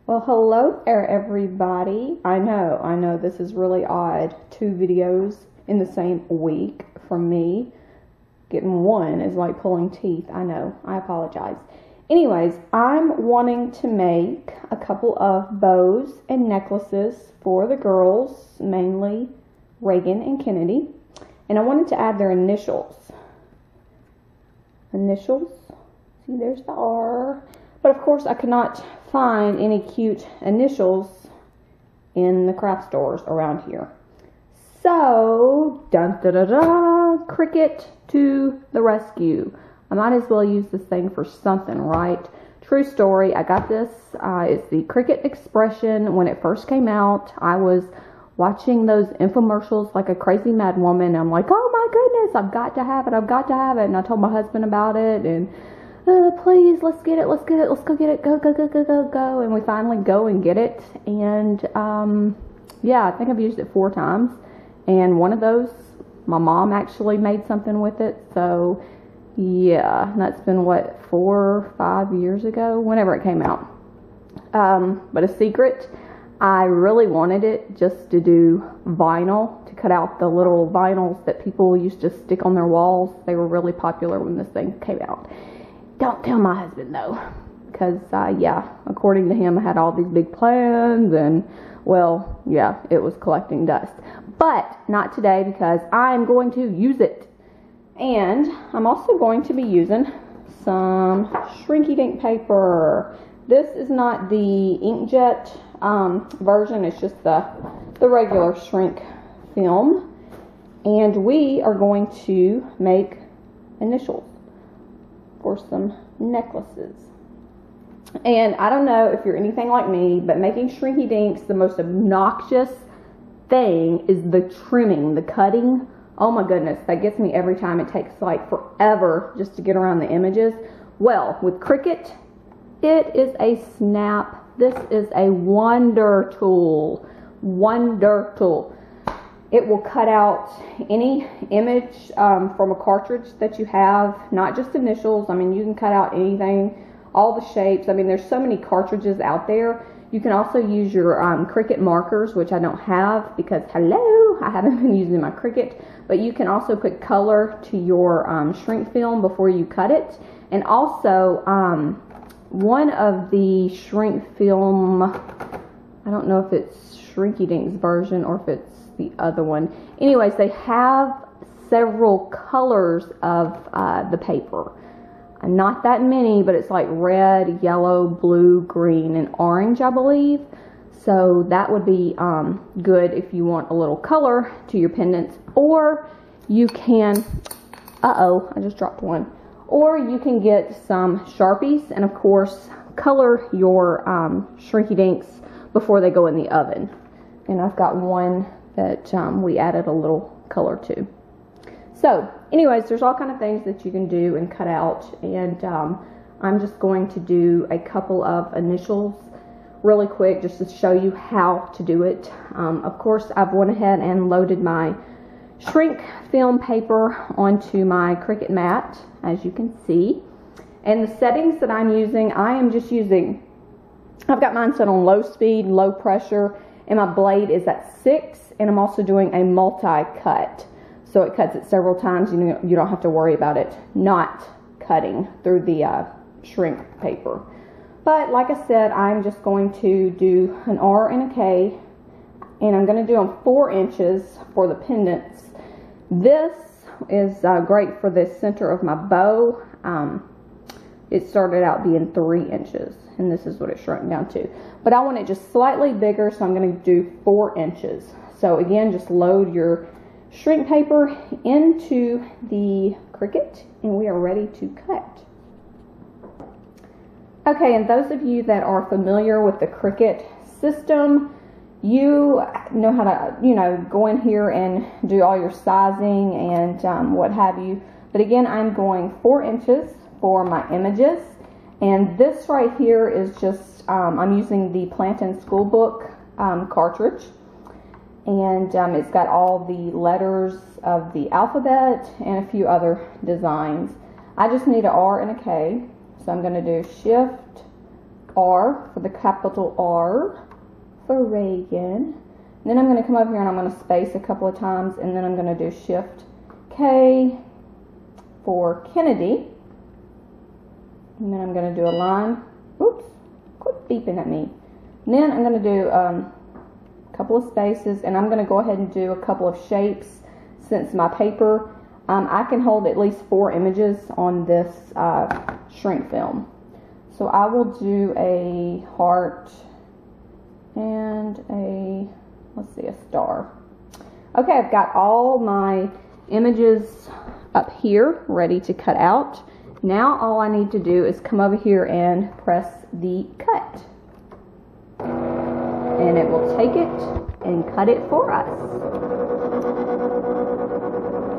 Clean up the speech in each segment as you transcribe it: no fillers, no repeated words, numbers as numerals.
Well, hello there, everybody. I know, this is really odd. 2 videos in the same week from me. Getting one is like pulling teeth. I know, I apologize. Anyways, I'm wanting to make a couple of bows and necklaces for the girls, mainly Reagan and Kennedy. And I wanted to add their initials. See, there's the R. But of course, I could not find any cute initials in the craft stores around here. So, dun da da da, Cricut to the rescue. I might as well use this thing for something, right? True story, I got this, it's the Cricut Expression. When it first came out, I was watching those infomercials like a crazy mad woman. I'm like, oh my goodness, I've got to have it. And I told my husband about it, and please, let's get it, let's go get it, go. And we finally go and get it. And yeah, I think I've used it 4 times. And one of those, my mom actually made something with it. So yeah, that's been what, 4 or 5 years ago, whenever it came out. But a secret, I really wanted it just to do vinyl, to cut out the little vinyls that people used to stick on their walls. They were really popular when this thing came out. Don't tell my husband though, because yeah, according to him, I had all these big plans, and well, yeah, it was collecting dust. But not today, because I'm going to use it. And I'm also going to be using some Shrinky Dink paper. This is not the inkjet version, it's just the regular shrink film. And we are going to make initials for some necklaces. And I don't know if you're anything like me, but making Shrinky Dinks, the most obnoxious thing is the trimming, the cutting. Oh my goodness, that gets me every time. It takes like forever just to get around the images. Well, with Cricut, it is a snap. This is a wonder tool. It will cut out any image from a cartridge that you have, not just initials. I mean, you can cut out anything, all the shapes. I mean, there's so many cartridges out there. You can also use your Cricut markers, which I don't have because, hello, I haven't been using my Cricut. But you can also put color to your shrink film before you cut it. And also, one of the shrink film, I don't know if it's Shrinky Dink's version or if it's the other one. Anyways, they have several colors of the paper. Not that many, but it's like red, yellow, blue, green, and orange, I believe. So that would be good if you want a little color to your pendants. Or you can, I just dropped one. Or you can get some Sharpies and of course color your Shrinky Dinks before they go in the oven. And I've got one that we added a little color to. So anyways, there's all kind of things that you can do and cut out, and I'm just going to do a couple of initials really quick just to show you how to do it. Of course, I've went ahead and loaded my shrink film paper onto my Cricut mat, as you can see. And the settings that I'm using, I've got mine set on low speed, low pressure, and my blade is at 6, and I'm also doing a multi-cut. So it cuts it several times. You don't have to worry about it not cutting through the shrink paper. But like I said, I'm just going to do an R and a K, and I'm going to do them 4 inches for the pendants. This is great for the center of my bow. It started out being 3 inches, and this is what it shrunk down to. But I want it just slightly bigger, so I'm going to do 4 inches. So again, just load your shrink paper into the Cricut, and we are ready to cut. Okay, and those of you that are familiar with the Cricut system, you know how to, go in here and do all your sizing and what have you. But again, I'm going 4 inches for my images, and this right here is just, I'm using the Plantin School Book cartridge. And it's got all the letters of the alphabet and a few other designs. I just need an R and a K. So I'm going to do Shift, R for the capital R for Reagan. And then I'm going to come over here and I'm going to space a couple of times, and then I'm going to do Shift K for Kennedy. And then I'm going to do a line. Oops, quit beeping at me. And then I'm going to do a couple of spaces, and I'm going to go ahead and do a couple of shapes since my paper, I can hold at least 4 images on this shrink film. So I will do a heart and a, let's see, a star. Okay, I've got all my images up here ready to cut out. Now all I need to do is come over here and press the cut. And it will take it and cut it for us.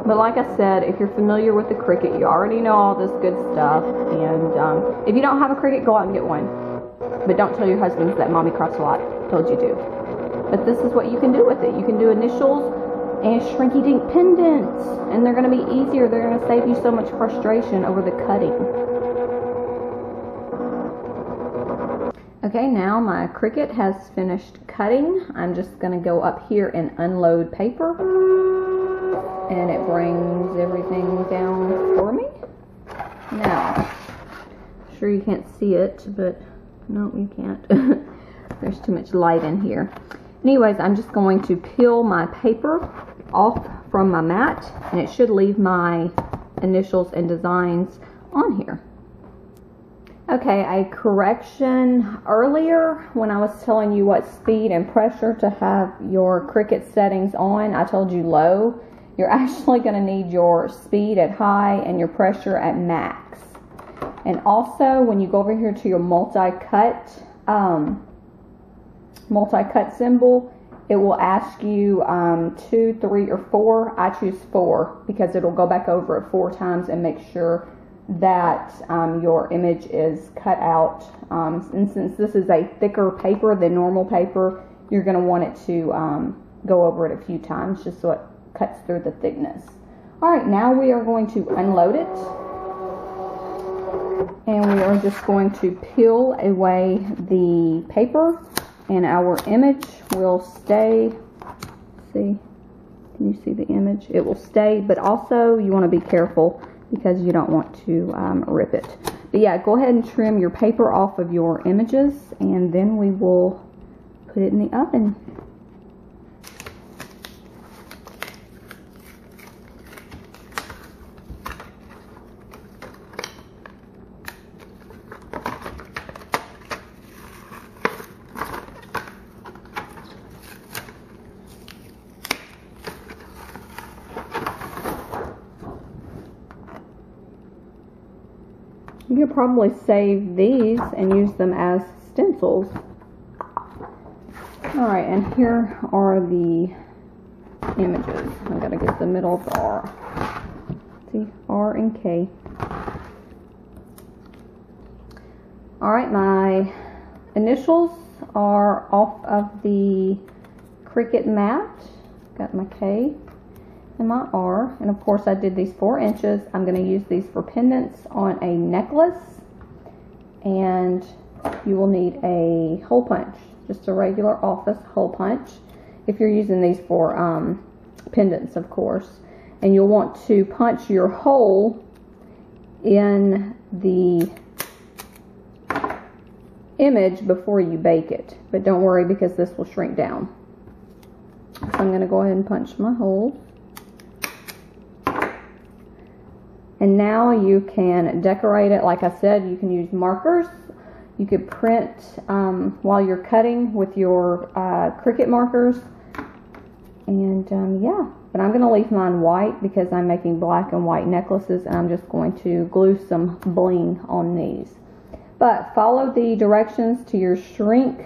But like I said, if you're familiar with the Cricut, you already know all this good stuff. And if you don't have a Cricut, go out and get one. But don't tell your husbands that mommycraftsalot told you to. But this is what you can do with it. You can do initials and Shrinky Dink pendants. And they're going to be easier. They're going to save you so much frustration over the cutting. Okay, now my Cricut has finished cutting. I'm just going to go up here and unload paper. And it brings everything down for me. Now, sure you can't see it, but no, you can't. There's too much light in here. Anyways, I'm just going to peel my paper off from my mat, and it should leave my initials and designs on here. Okay, a correction. Earlier, when I was telling you what speed and pressure to have your Cricut settings on, I told you low. You're actually going to need your speed at high and your pressure at max. And also, when you go over here to your multi-cut symbol, it will ask you 2, 3, or 4. I choose 4 because it'll go back over it 4 times and make sure that your image is cut out. And since this is a thicker paper than normal paper, you're going to want it to go over it a few times just so it cuts through the thickness. Alright, now we are going to unload it. And we are just going to peel away the paper, and our image will stay. See? Can you see the image? It will stay, but also you want to be careful because you don't want to rip it. But yeah, go ahead and trim your paper off of your images, and then we will put it in the oven. You could probably save these and use them as stencils. Alright, and here are the images. I've got to get the middle of the R. See, R and K. Alright, my initials are off of the Cricut mat. Got my K and my R, and of course I did these 4 inches. I'm going to use these for pendants on a necklace, and you will need a hole punch, just a regular office hole punch if you're using these for pendants, of course. And you'll want to punch your hole in the image before you bake it, but don't worry because this will shrink down. So I'm going to go ahead and punch my hole. And now you can decorate it. Like I said, you can use markers. You could print while you're cutting with your Cricut markers. And yeah, but I'm going to leave mine white because I'm making black and white necklaces, and I'm just going to glue some bling on these. But follow the directions to your shrink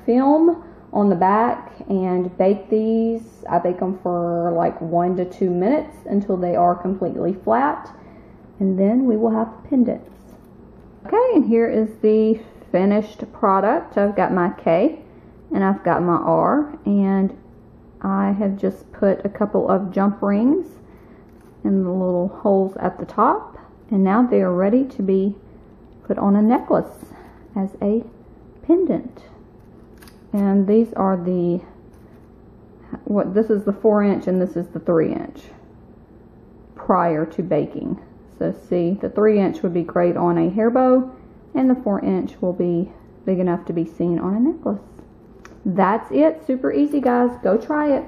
film on the back and bake these. I bake them for like 1 to 2 minutes until they are completely flat, and then we will have pendants. Okay, and here is the finished product. I've got my K and I've got my R, and I have just put a couple of jump rings in the little holes at the top, and now they are ready to be put on a necklace. as a pendant. And these are the, this is the 4-inch and this is the 3-inch prior to baking. So see, the 3-inch would be great on a hair bow, and the 4-inch will be big enough to be seen on a necklace. That's it. Super easy, guys. Go try it.